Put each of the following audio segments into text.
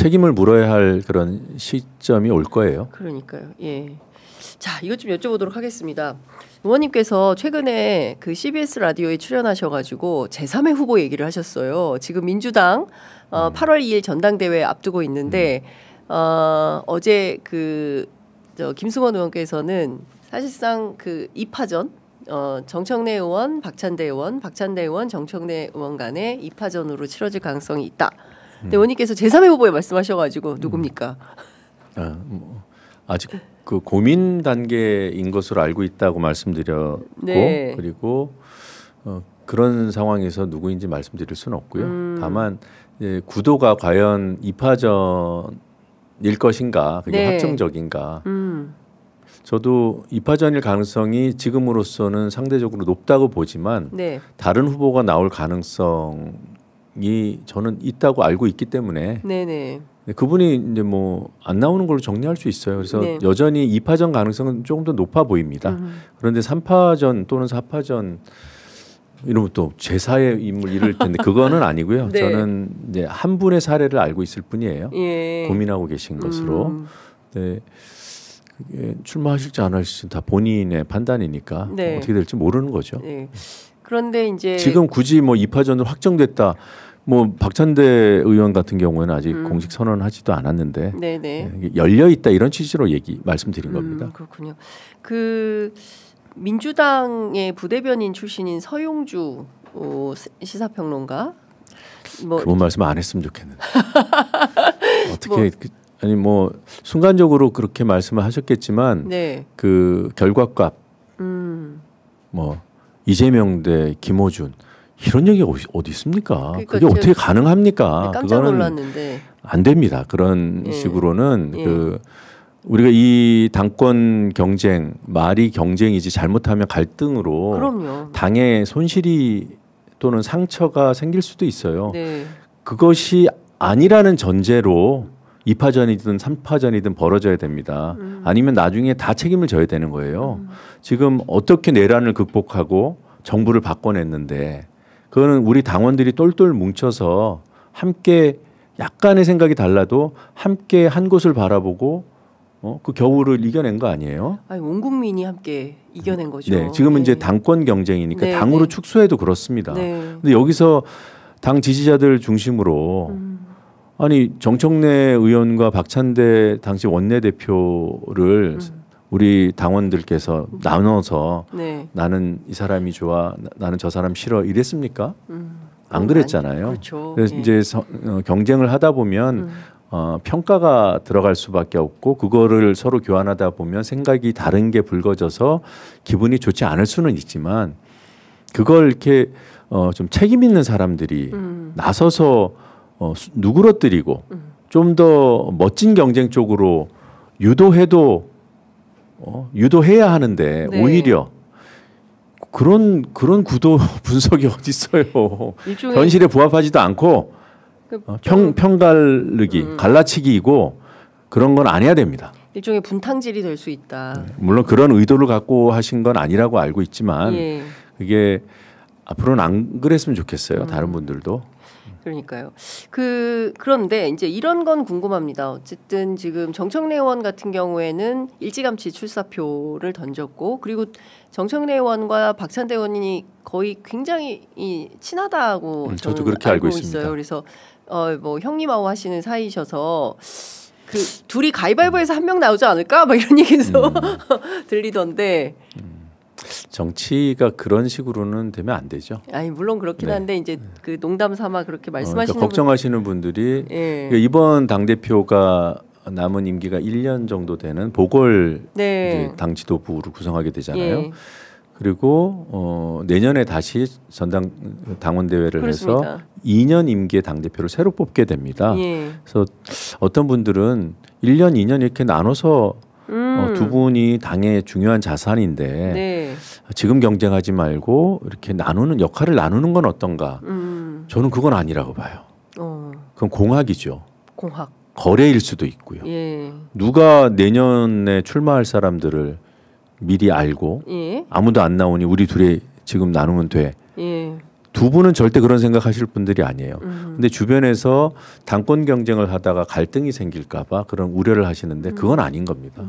책임을 물어야 할 그런 시점이 올 거예요. 그러니까요. 예. 자, 이것 좀 여쭤보도록 하겠습니다. 의원님께서 최근에 그 CBS 라디오에 출연하셔가지고 제3의 후보 얘기를 하셨어요. 지금 민주당 8월 2일 전당대회 앞두고 있는데 어제 김승원 의원께서는 사실상 그 2파전 정청래 의원, 박찬대 의원, 정청래 의원 간의 2파전으로 치러질 가능성이 있다. 근데 의원님께서 제3의 후보에 말씀하셔가지고 누굽니까? 아직 그 고민 단계인 것으로 알고 있다고 말씀드렸고 네. 그리고 그런 상황에서 누구인지 말씀드릴 수는 없고요. 다만 구도가 과연 2파전일 것인가 그게 네. 확정적인가. 저도 2파전일 가능성이 지금으로서는 상대적으로 높다고 보지만 네. 다른 후보가 나올 가능성이 저는 있다고 알고 있기 때문에 네네. 그분이 이제 뭐 안 나오는 걸로 정리할 수 있어요. 그래서 네. 여전히 2파전 가능성은 조금 더 높아 보입니다. 그런데 3파전 또는 4파전 이러면 또 제4의 인물 이럴 텐데 그거는 아니고요. 네. 저는 이제 한 분의 사례를 알고 있을 뿐이에요. 예. 고민하고 계신 것으로. 네. 그게 출마하실지 안 하실지 다 본인의 판단이니까 네. 어떻게 될지 모르는 거죠. 네. 그런데 이제 지금 굳이 뭐 2파전으로 확정됐다. 뭐 박찬대 의원 같은 경우에는 아직 공식 선언하지도 않았는데 네네. 열려 있다 이런 취지로 말씀드린 겁니다. 그렇군요. 그 민주당의 부대변인 출신인 서용주 시사평론가 그분 말씀 안 했으면 좋겠는데 어떻게 아니 뭐 순간적으로 그렇게 말씀을 하셨겠지만 네. 그 결과값 뭐 이재명 대 김어준 이런 얘기가 어디 있습니까? 그러니까 그게 어떻게 가능합니까? 깜짝 그거는 놀랐는데 안 됩니다. 그런 예. 식으로는 예. 우리가 이 당권 경쟁 말이 경쟁이지 잘못하면 갈등으로 그럼요. 당의 손실이 또는 상처가 생길 수도 있어요. 네. 그것이 아니라는 전제로 2파전이든 3파전이든 벌어져야 됩니다. 아니면 나중에 다 책임을 져야 되는 거예요. 지금 어떻게 내란을 극복하고 정부를 바꿔냈는데 그거는 우리 당원들이 똘똘 뭉쳐서 함께 약간의 생각이 달라도 함께 한 곳을 바라보고 그 겨울을 이겨낸 거 아니에요? 아니, 온 국민이 함께 이겨낸 거죠. 네, 지금은 네. 이제 당권 경쟁이니까 네, 당으로 네. 축소해도 그렇습니다. 네. 근데 여기서 당 지지자들 중심으로 아니 정청래 의원과 박찬대 당시 원내대표를 우리 당원들께서 나눠서 네. 나는 이 사람이 좋아, 나는 저 사람 싫어 이랬습니까? 안 그랬잖아요. 그렇죠. 그래서 예. 이제 경쟁을 하다 보면 평가가 들어갈 수밖에 없고 그거를 서로 교환하다 보면 생각이 다른 게 불거져서 기분이 좋지 않을 수는 있지만 그걸 이렇게 좀 책임 있는 사람들이 나서서 누그러뜨리고 좀 더 멋진 경쟁 쪽으로 유도해야 하는데 네. 오히려 그런 구도 분석이 어디 있어요? 일종의 현실에 부합하지도 않고 편가르기, 갈라치기이고 그런 건 안 해야 됩니다. 일종의 분탕질이 될 수 있다. 물론 그런 의도를 갖고 하신 건 아니라고 알고 있지만 예. 그게 앞으로는 안 그랬으면 좋겠어요. 다른 분들도. 그러니까요. 그런데 이제 이런 건 궁금합니다. 어쨌든 지금 정청래 의원 같은 경우에는 일찌감치 출사표를 던졌고 그리고 정청래 의원과 박찬대 의원이 거의 굉장히 친하다고 저도 저는 그렇게 알고 있습니다. 있어요. 그래서 뭐 형님하고 하시는 사이셔서 그 둘이 가위바위보에서 한 명 나오지 않을까? 막 이런 얘기도 들리던데. 정치가 그런 식으로는 되면 안 되죠. 아니 물론 그렇긴 네. 한데 이제 그 농담 삼아 그렇게 말씀하시는 그러니까 걱정하시는 분들이 예. 이번 당 대표가 남은 임기가 1년 정도 되는 보궐 네. 이제 당 지도부를 구성하게 되잖아요. 예. 그리고 내년에 다시 당원 대회를 그렇습니다. 해서 2년 임기의 당 대표를 새로 뽑게 됩니다. 예. 그래서 어떤 분들은 1년, 2년 이렇게 나눠서 두 분이 당의 중요한 자산인데 네. 지금 경쟁하지 말고 이렇게 역할을 나누는 건 어떤가? 저는 그건 아니라고 봐요. 그건 공학이죠. 공학. 거래일 수도 있고요. 예. 누가 내년에 출마할 사람들을 미리 알고 예. 아무도 안 나오니 우리 둘이 지금 나누면 돼. 예. 두 분은 절대 그런 생각하실 분들이 아니에요. 근데 주변에서 당권 경쟁을 하다가 갈등이 생길까봐 그런 우려를 하시는데 그건 아닌 겁니다.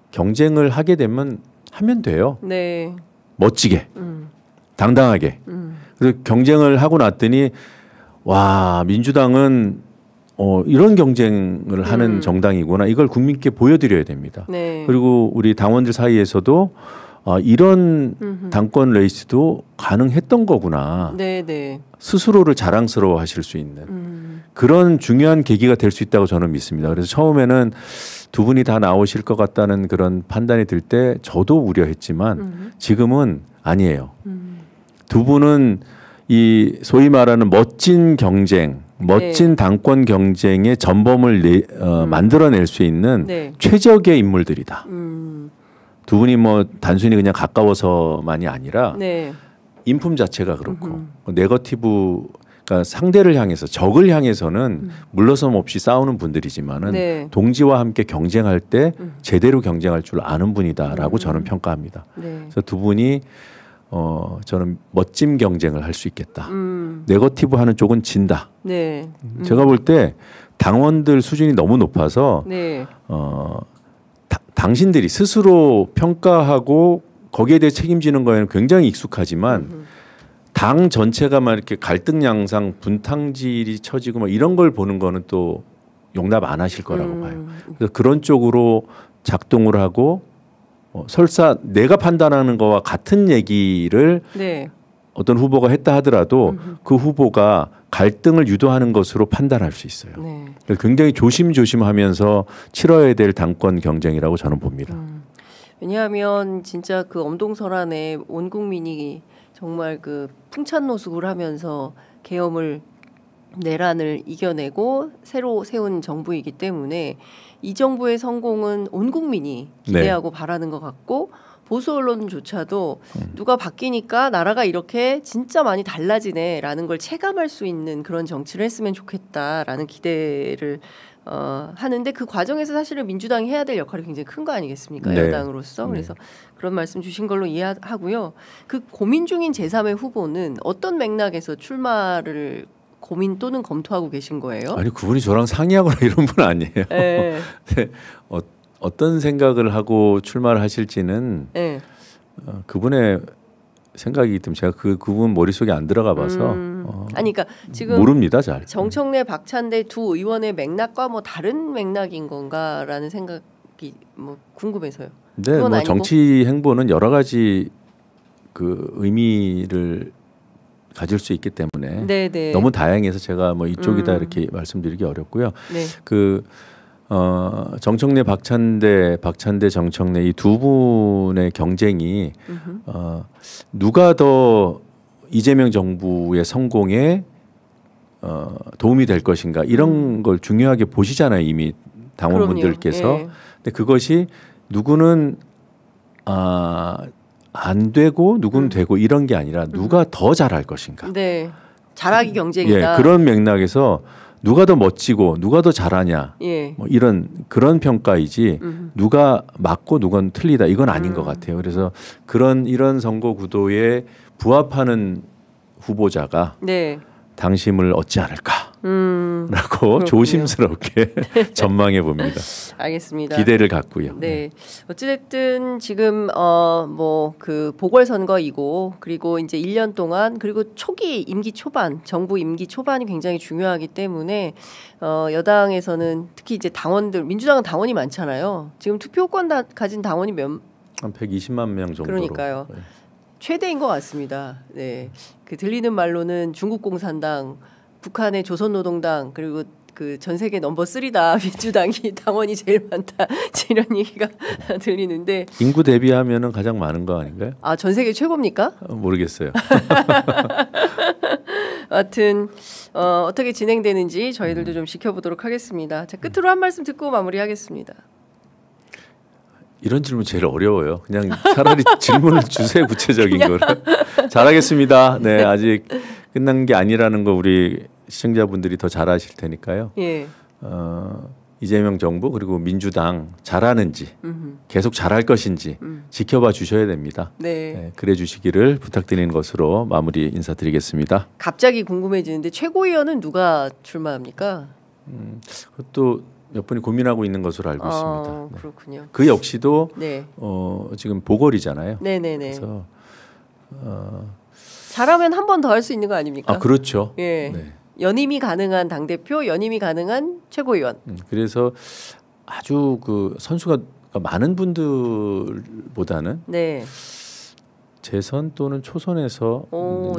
경쟁을 하게 되면 하면 돼요. 네. 멋지게, 당당하게. 그래서 경쟁을 하고 났더니 와 민주당은 이런 경쟁을 하는 정당이구나. 이걸 국민께 보여드려야 됩니다. 네. 그리고 우리 당원들 사이에서도 이런 당권 레이스도 가능했던 거구나. 네. 스스로를 자랑스러워하실 수 있는 그런 중요한 계기가 될 수 있다고 저는 믿습니다. 그래서 처음에는 두 분이 다 나오실 것 같다는 그런 판단이 들 때 저도 우려했지만 지금은 아니에요. 두 분은 이 소위 말하는 멋진 경쟁, 멋진 당권 경쟁의 전범을 만들어낼 수 있는 최적의 인물들이다. 두 분이 뭐 단순히 그냥 가까워서만이 아니라 인품 자체가 그렇고 네거티브, 그러니까 상대를 향해서 적을 향해서는 물러섬 없이 싸우는 분들이지만은 동지와 함께 경쟁할 때 제대로 경쟁할 줄 아는 분이다라고 저는 평가합니다. 그래서 두 분이 저는 멋진 경쟁을 할 수 있겠다. 네거티브 하는 쪽은 진다. 제가 볼 때 당원들 수준이 너무 높아서 당신들이 스스로 평가하고 거기에 대해 책임지는 거에는 굉장히 익숙하지만 당 전체가 막 이렇게 갈등 양상, 분탕질이 처지고 막 이런 걸 보는 거는 또 용납 안 하실 거라고 봐요. 그래서 그런 쪽으로 작동을 하고 설사 내가 판단하는 거와 같은 얘기를 어떤 후보가 했다 하더라도 그 후보가 갈등을 유도하는 것으로 판단할 수 있어요. 그래서 굉장히 조심조심하면서 치러야 될 당권 경쟁이라고 저는 봅니다. 왜냐하면 진짜 그 엄동설안에 온 국민이 정말 그 풍찬노숙을 하면서 계엄을 내란을 이겨내고 새로 세운 정부이기 때문에 이 정부의 성공은 온 국민이 기대하고 바라는 것 같고 보수 언론조차도 누가 바뀌니까 나라가 이렇게 진짜 많이 달라지네라는 걸 체감할 수 있는 그런 정치를 했으면 좋겠다라는 기대를 하는데 그 과정에서 사실은 민주당이 해야 될 역할이 굉장히 큰 거 아니겠습니까? 여당으로서. 그래서 그런 말씀 주신 걸로 이해하고요. 그 고민 중인 제3의 후보는 어떤 맥락에서 출마를 고민 또는 검토하고 계신 거예요? 아니 그분이 저랑 상의하거나 이런 분 아니에요. 네. 어떤 생각을 하고 출마를 하실지는 그분의 생각이기 때문에 제가 그분 머릿속에 안 들어가 봐서 아니 그러니까 지금 모릅니다. 잘. 정청래 박찬대 두 의원의 맥락과 뭐 다른 맥락인 건가라는 생각이 뭐 궁금해서요. 네, 뭐 아니고? 정치 행보는 여러 가지 그 의미를 가질 수 있기 때문에 너무 다양해서 제가 뭐 이쪽이다 이렇게 말씀드리기 어렵고요. 그 정청래 박찬대 정청래 이 두 분의 경쟁이 누가 더 이재명 정부의 성공에 도움이 될 것인가 이런 걸 중요하게 보시잖아요. 이미 당원분들께서. 근데 그것이 누구는 안 되고 누구는 되고 이런 게 아니라 누가 더 잘할 것인가. 잘하기 경쟁이다. 그런 맥락에서 누가 더 멋지고 누가 더 잘하냐 뭐 이런 그런 평가이지 누가 맞고 누가 틀리다 이건 아닌 것 같아요. 그래서 이런 선거 구도에 부합하는 후보자가 당심을 얻지 않을까라고 조심스럽게 전망해 봅니다. 알겠습니다. 기대를 갖고요. 어찌됐든 지금 뭐 그 보궐선거이고 그리고 이제 1년 동안 그리고 초기 임기 초반 정부 임기 초반이 굉장히 중요하기 때문에 여당에서는 특히 이제 당원들 민주당은 당원이 많잖아요. 지금 투표권 가진 당원이 한 120만 명 정도로. 그러니까요. 최대인 것 같습니다. 그 들리는 말로는 중국 공산당, 북한의 조선노동당 그리고 그 전 세계 넘버 3다 민주당이 당원이 제일 많다 이런 얘기가 들리는데 인구 대비하면은 가장 많은 거 아닌가요? 전 세계 최고입니까? 모르겠어요. 하여튼 어떻게 진행되는지 저희들도 좀 지켜보도록 하겠습니다. 자, 끝으로 한 말씀 듣고 마무리하겠습니다. 이런 질문 제일 어려워요. 그냥 차라리 질문을 주세요. 구체적인 거를. 잘하겠습니다. 네, 아직 끝난 게 아니라는 거 우리 시청자분들이 더 잘 아실 테니까요. 이재명 정부 그리고 민주당 잘하는지 계속 잘할 것인지 지켜봐 주셔야 됩니다. 네. 네, 그래 주시기를 부탁드리는 것으로 마무리 인사드리겠습니다. 갑자기 궁금해지는데 최고위원은 누가 출마합니까? 그것도 몇 분이 고민하고 있는 것으로 알고 있습니다. 네. 그렇군요. 그 역시도 네. 지금 보궐이잖아요. 네네네. 그래서 잘하면 한 번 더 할 수 있는 거 아닙니까? 그렇죠. 예. 네. 연임이 가능한 당 대표, 연임이 가능한 최고위원. 그래서 아주 그 선수가 많은 분들보다는 네. 재선 또는 초선에서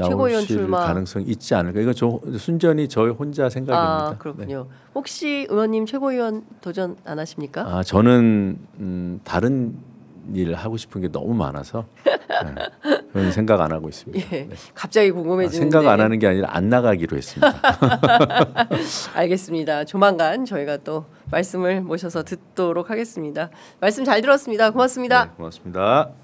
최고위원 나오실 출마 가능성이 있지 않을까. 이거 순전히 저 혼자 생각입니다. 아, 그렇군요. 네. 혹시 의원님 최고위원 도전 안 하십니까? 저는 다른 일 하고 싶은 게 너무 많아서 그런 생각 안 하고 있습니다. 예, 네. 갑자기 궁금해지는데 생각 안 하는 게 아니라 안 나가기로 했습니다. 알겠습니다. 조만간 저희가 또 말씀을 모셔서 듣도록 하겠습니다. 말씀 잘 들었습니다. 고맙습니다. 네, 고맙습니다.